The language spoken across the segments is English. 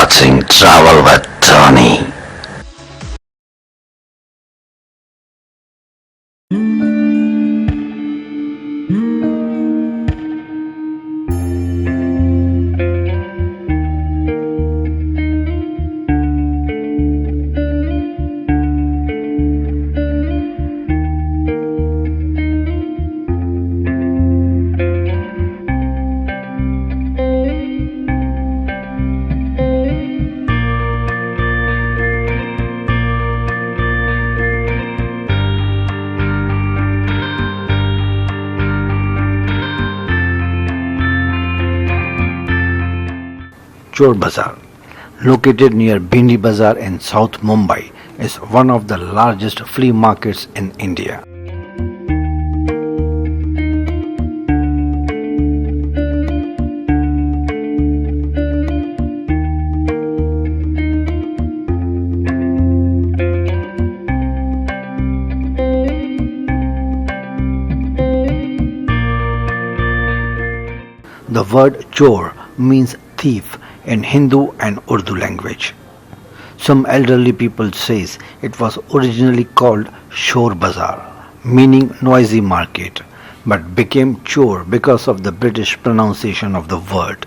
watching Travel with Tony. Chor Bazaar, located near Bhendi Bazaar in South Mumbai, is one of the largest flea markets in India. The word chor means thief in Hindu and Urdu language. Some elderly people says it was originally called Chor Bazaar, meaning noisy market, but became chor because of the British pronunciation of the word.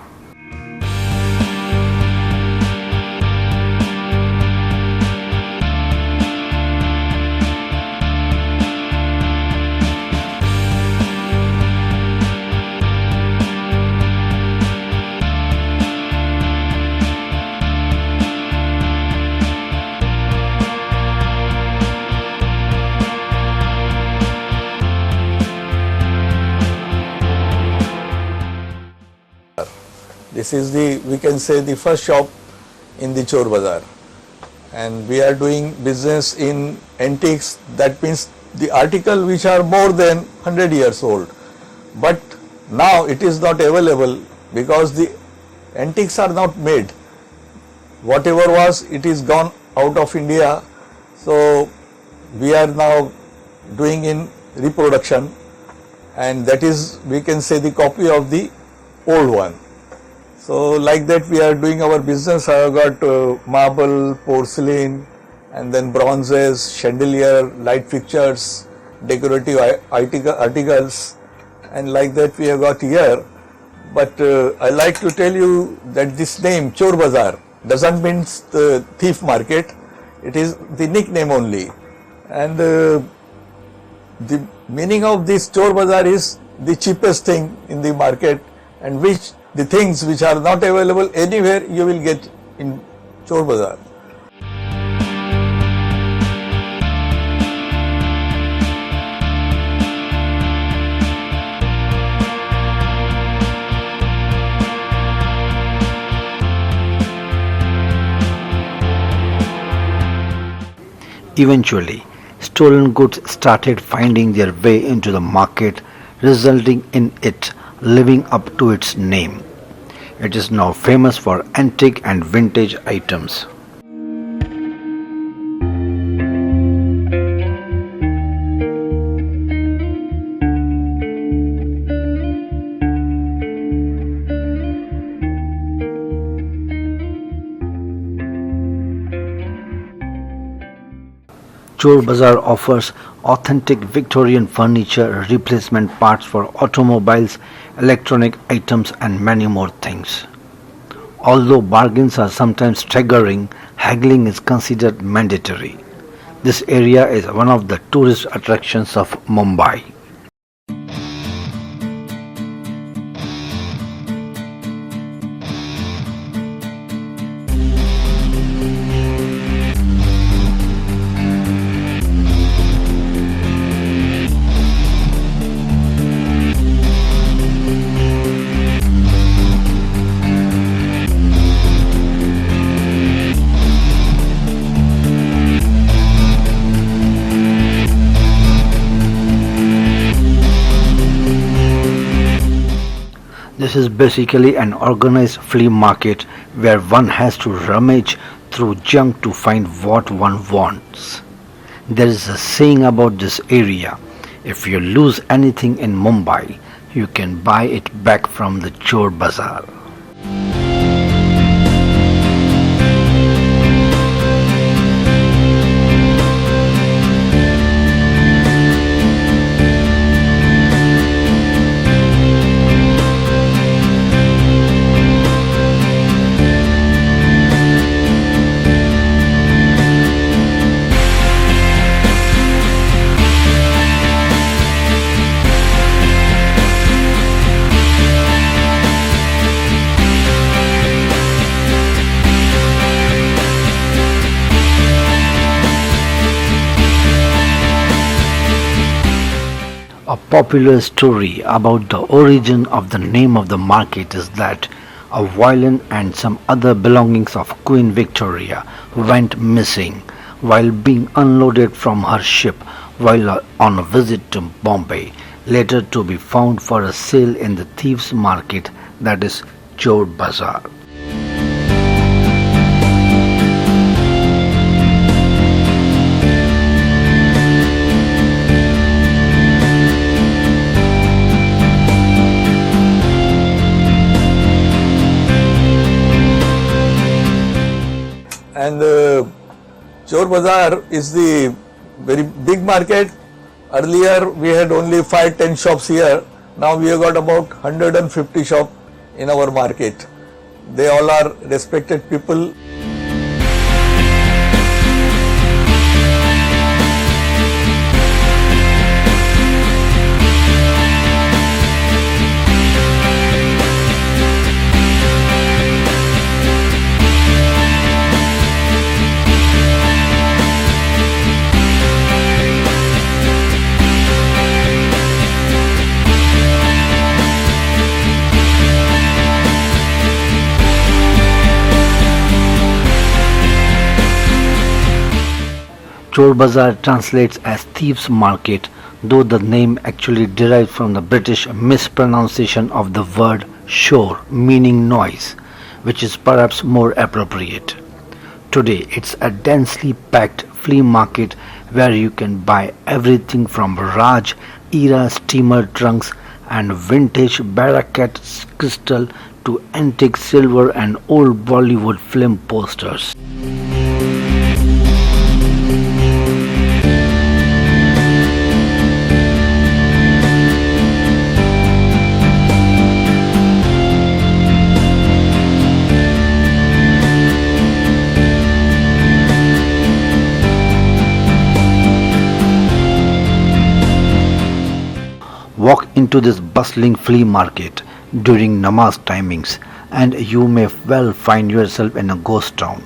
This is we can say the first shop in the Chor Bazaar, and we are doing business in antiques. That means the article which are more than 100 years old, but now it is not available because the antiques are not made. Whatever was, it is gone out of India, so we are now doing in reproduction, and that is, we can say, the copy of the old one. So like that we are doing our business. I have got marble, porcelain, and then bronzes, chandelier, light fixtures, decorative articles, and like that we have got here. But I like to tell you that this name Chor Bazaar doesn't mean the thief market. It is the nickname only, and the meaning of this Chor Bazaar is the cheapest thing in the market, and which the things which are not available anywhere you will get in Chor Bazaar. Eventually, stolen goods started finding their way into the market, resulting in it living up to its name. It is now famous for antique and vintage items. Chor Bazaar offers authentic Victorian furniture, replacement parts for automobiles, electronic items, and many more things. Although bargains are sometimes staggering, haggling is considered mandatory. This area is one of the tourist attractions of Mumbai. This is basically an organized flea market where one has to rummage through junk to find what one wants. There is a saying about this area: if you lose anything in Mumbai, you can buy it back from the Chor Bazaar. Popular story about the origin of the name of the market is that a violin and some other belongings of Queen Victoria went missing while being unloaded from her ship while on a visit to Bombay, later to be found for a sale in the thieves' market, that is Chor Bazaar. And Chor Bazaar is the very big market. Earlier we had only 5-10 shops here. Now we have got about 150 shops in our market. They all are respected people. Chor Bazaar translates as thieves' market, though the name actually derives from the British mispronunciation of the word shore, meaning noise, which is perhaps more appropriate. Today it's a densely packed flea market where you can buy everything from Raj era steamer trunks and vintage Barakat crystal to antique silver and old Bollywood film posters. Walk into this bustling flea market during namaz timings and you may well find yourself in a ghost town.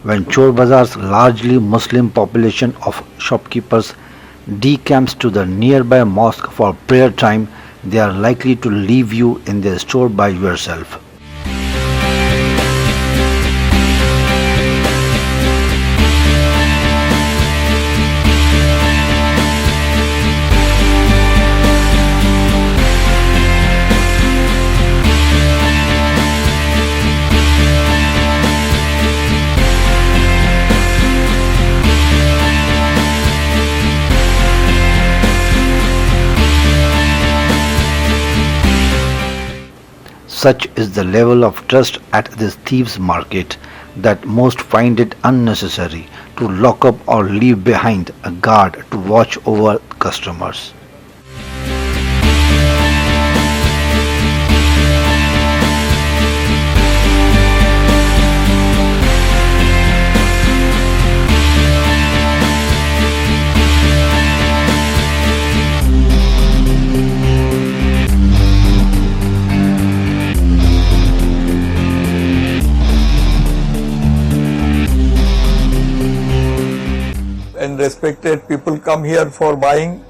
When Chor Bazaar's largely Muslim population of shopkeepers decamps to the nearby mosque for prayer time, they are likely to leave you in their store by yourself. Such is the level of trust at this thieves' market that most find it unnecessary to lock up or leave behind a guard to watch over customers. And respected people come here for buying,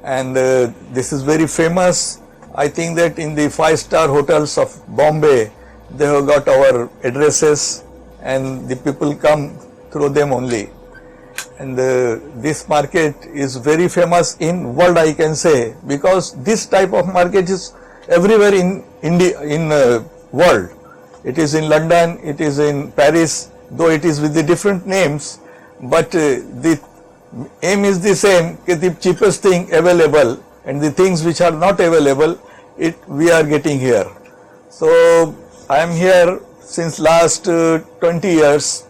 and this is very famous. I think that in the 5-star hotels of Bombay they have got our addresses and the people come through them only. And this market is very famous in world, I can say, because this type of market is everywhere in India, in world. It is in London, it is in Paris, though it is with the different names, but the aim is the same, the cheapest thing available, and the things which are not available, we are getting here. So I am here since last 20 years.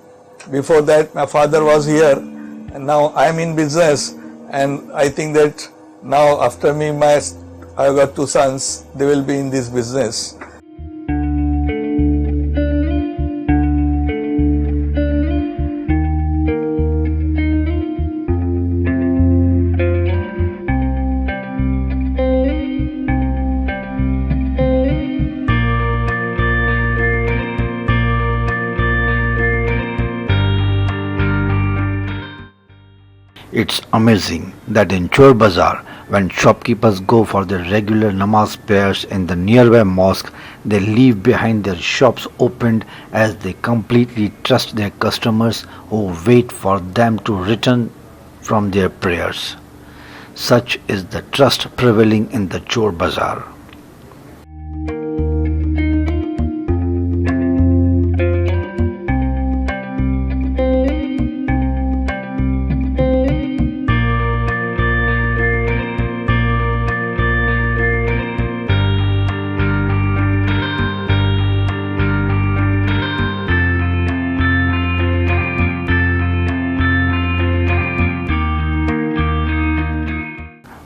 Before that my father was here, and now I am in business, and I think that now after me I have got 2 sons, they will be in this business. It's amazing that in Chor Bazaar, when shopkeepers go for their regular namaz prayers in the nearby mosque, they leave behind their shops opened as they completely trust their customers who wait for them to return from their prayers. Such is the trust prevailing in the Chor Bazaar.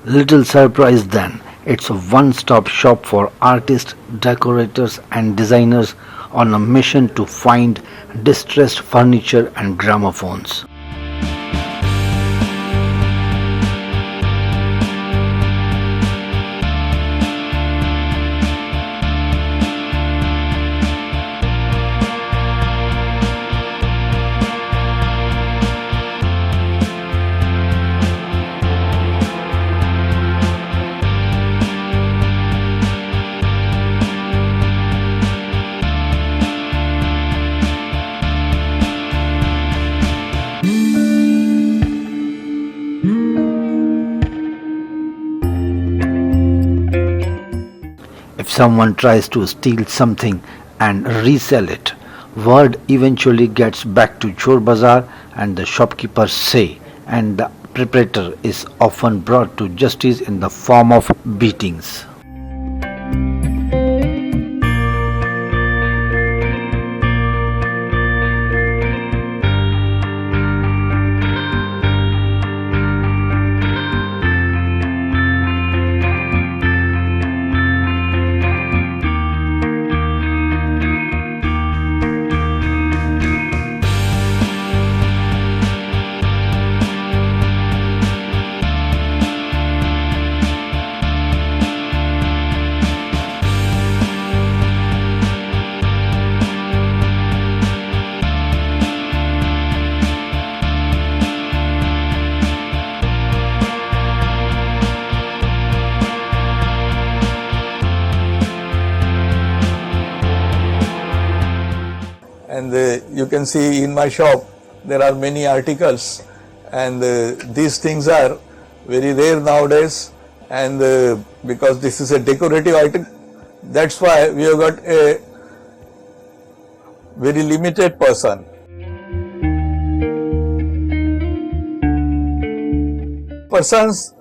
Little surprise then, it's a one-stop shop for artists, decorators and designers on a mission to find distressed furniture and gramophones. If someone tries to steal something and resell it, word eventually gets back to Chor Bazaar and the shopkeepers say, and the perpetrator is often brought to justice in the form of beatings. And you can see in my shop there are many articles, and these things are very rare nowadays, and because this is a decorative item, that's why we have got a very limited person. Persons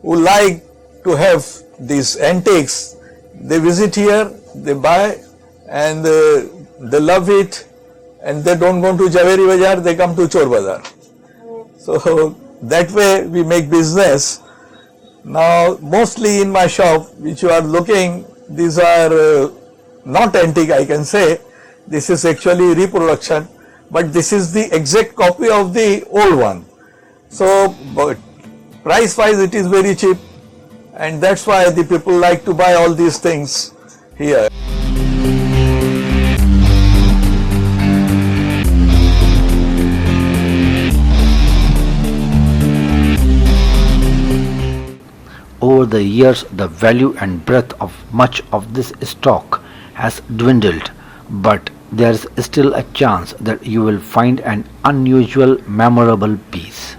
who like to have these antiques, they visit here, they buy, and they love it, and they don't go to Javeri Bazaar, they come to Chor Bazaar. So that way we make business. Now mostly in my shop which you are looking, these are not antique, I can say. This is actually reproduction, but this is the exact copy of the old one. So but price wise it is very cheap, and that's why the people like to buy all these things here. Over the years, the value and breadth of much of this stock has dwindled, but there is still a chance that you will find an unusual, memorable piece.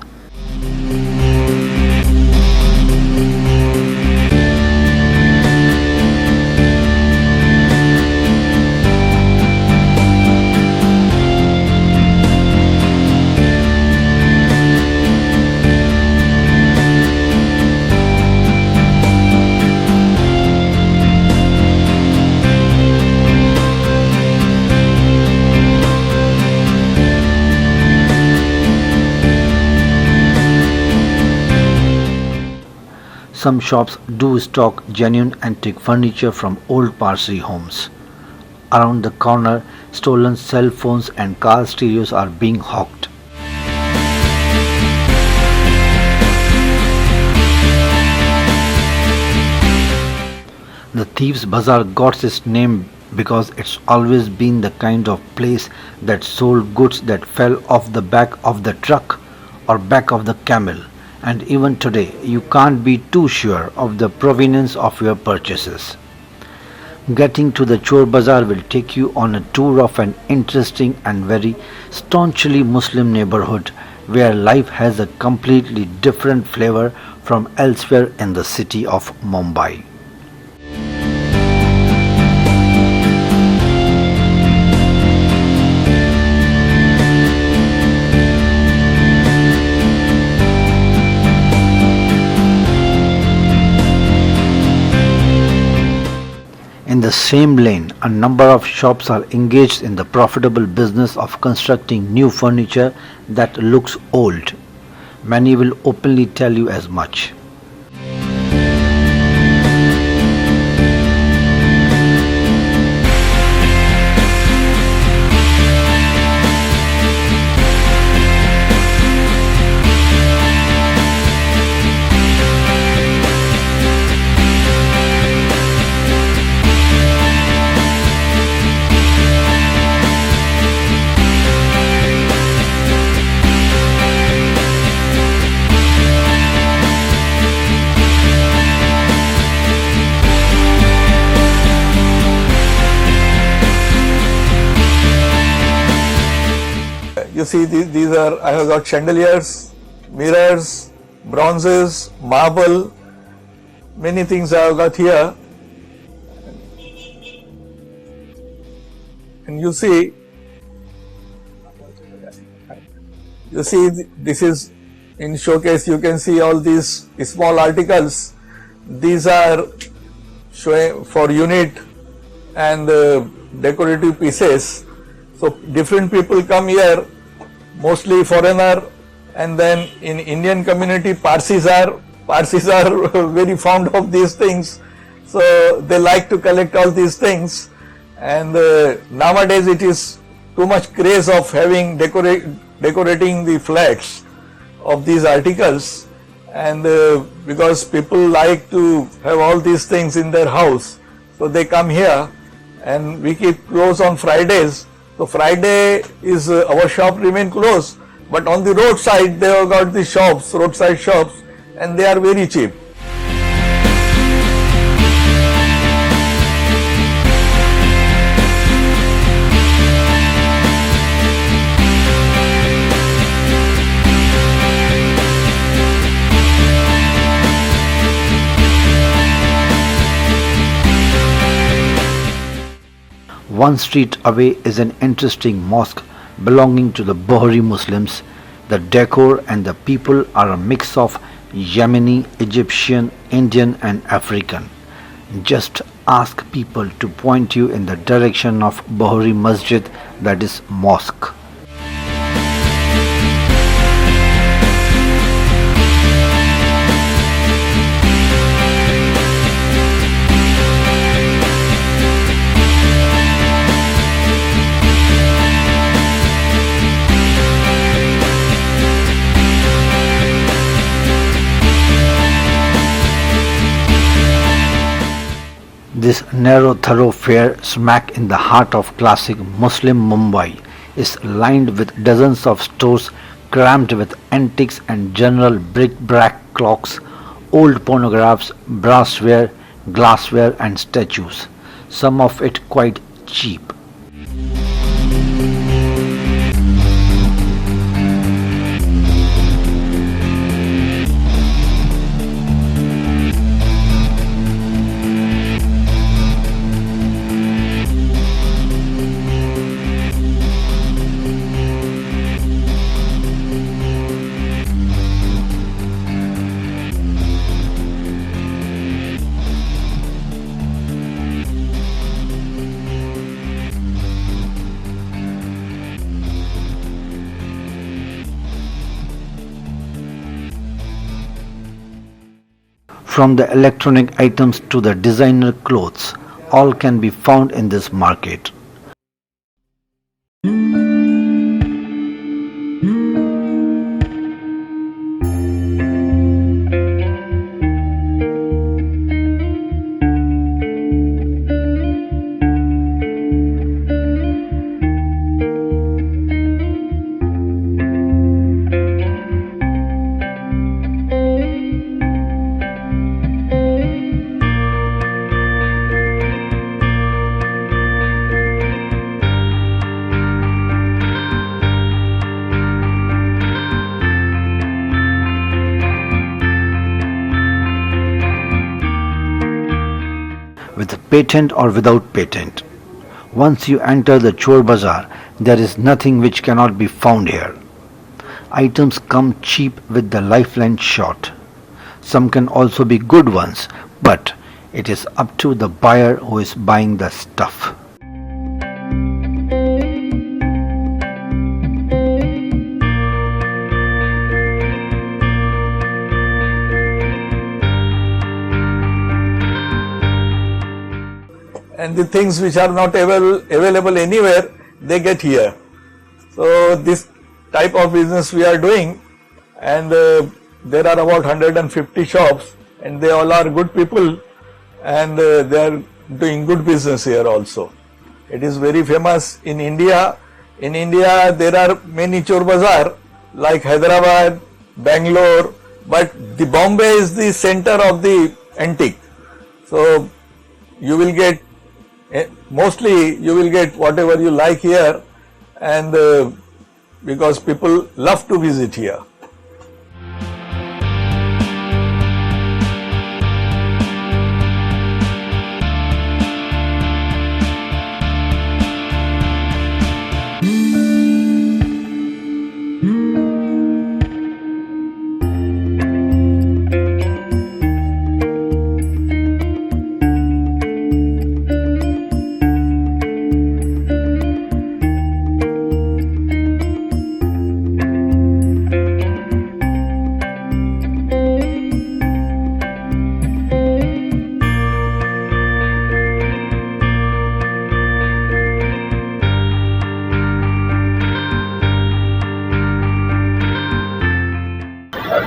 Some shops do stock genuine antique furniture from old Parsi homes. Around the corner, stolen cell phones and car stereos are being hawked. The Thieves' Bazaar got its name because it's always been the kind of place that sold goods that fell off the back of the truck or back of the camel, and even today you can't be too sure of the provenance of your purchases. Getting to the Chor Bazaar will take you on a tour of an interesting and very staunchly Muslim neighborhood where life has a completely different flavor from elsewhere in the city of Mumbai. In the same lane, a number of shops are engaged in the profitable business of constructing new furniture that looks old. Many will openly tell you as much. You see, these are, I have got chandeliers, mirrors, bronzes, marble, many things I have got here. And you see, this is in showcase, you can see all these small articles. These are showing for unit and decorative pieces. So different people come here, mostly foreigner, and then in Indian community Parsis are very fond of these things, so they like to collect all these things. And nowadays it is too much craze of having decorating the flats of these articles, and because people like to have all these things in their house, so they come here. And we keep closed on Fridays. So Friday is our shop remain closed, but on the roadside they have got the shops, roadside shops, and they are very cheap. One street away is an interesting mosque belonging to the Bohri Muslims. The decor and the people are a mix of Yemeni, Egyptian, Indian and African. Just ask people to point you in the direction of Bohri Masjid, that is mosque. This narrow thoroughfare smack in the heart of classic Muslim Mumbai is lined with dozens of stores crammed with antiques and general bric-a-brac clocks, old pornographs, brassware, glassware and statues, some of it quite cheap. From the electronic items to the designer clothes, all can be found in this market. patent or without patent. Once you enter the Chor Bazaar, there is nothing which cannot be found here. Items come cheap with the lifeline short. Some can also be good ones, but it is up to the buyer who is buying the stuff. And the things which are not available anywhere, they get here. So this type of business we are doing, and there are about 150 shops, and they all are good people, and they are doing good business here also. It is very famous in India. In India there are many Chor Bazaar like Hyderabad, Bangalore, but the Bombay is the center of the antique. So you will get mostly you will get whatever you like here, and because people love to visit here.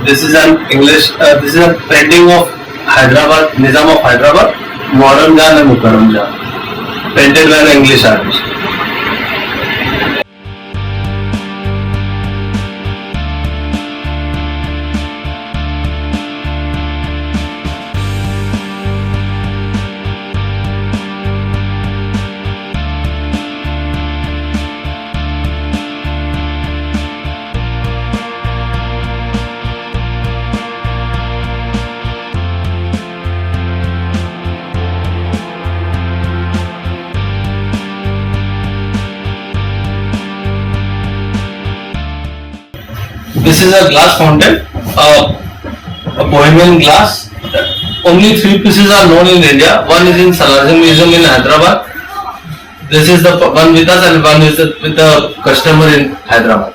This is an English. This is a painting of Hyderabad, Nizam of Hyderabad, Modern Jan and Mukarram Jan, painted by an English artist. This is a glass fountain, a Bohemian glass. Only 3 pieces are known in India. One is in Salarzim Museum in Hyderabad. This is the one with us, and one is with the customer in Hyderabad.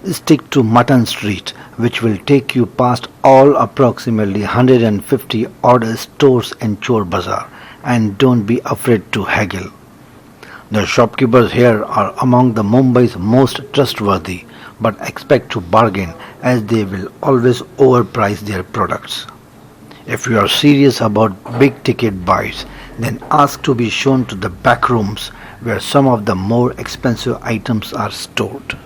Stick to Mutton Street, which will take you past all approximately 150 odd stores in Chor Bazaar, and don't be afraid to haggle. The shopkeepers here are among the Mumbai's most trustworthy, but expect to bargain as they will always overprice their products. If you are serious about big ticket buys, then ask to be shown to the back rooms where some of the more expensive items are stored.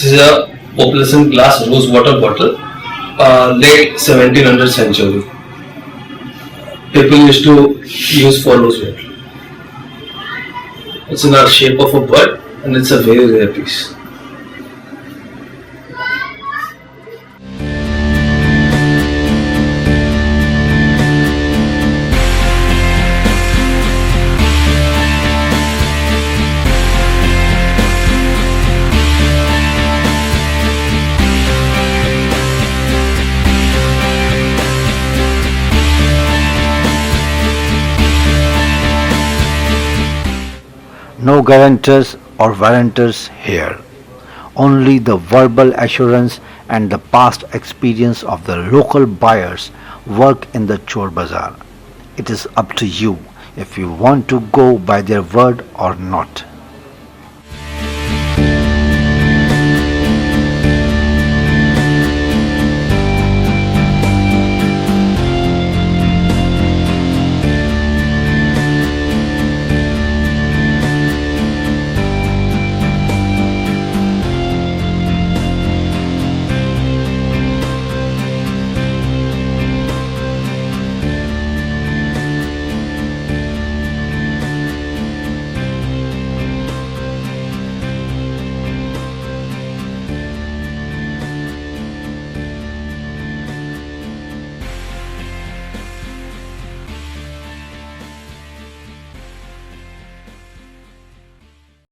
This is a opalescent glass rose water bottle, late 1700th century. People used to use for rose water. It's in the shape of a bird, and it's a very rare piece. No guarantors or warrantors here. Only the verbal assurance and the past experience of the local buyers work in the Chor Bazaar. It is up to you if you want to go by their word or not.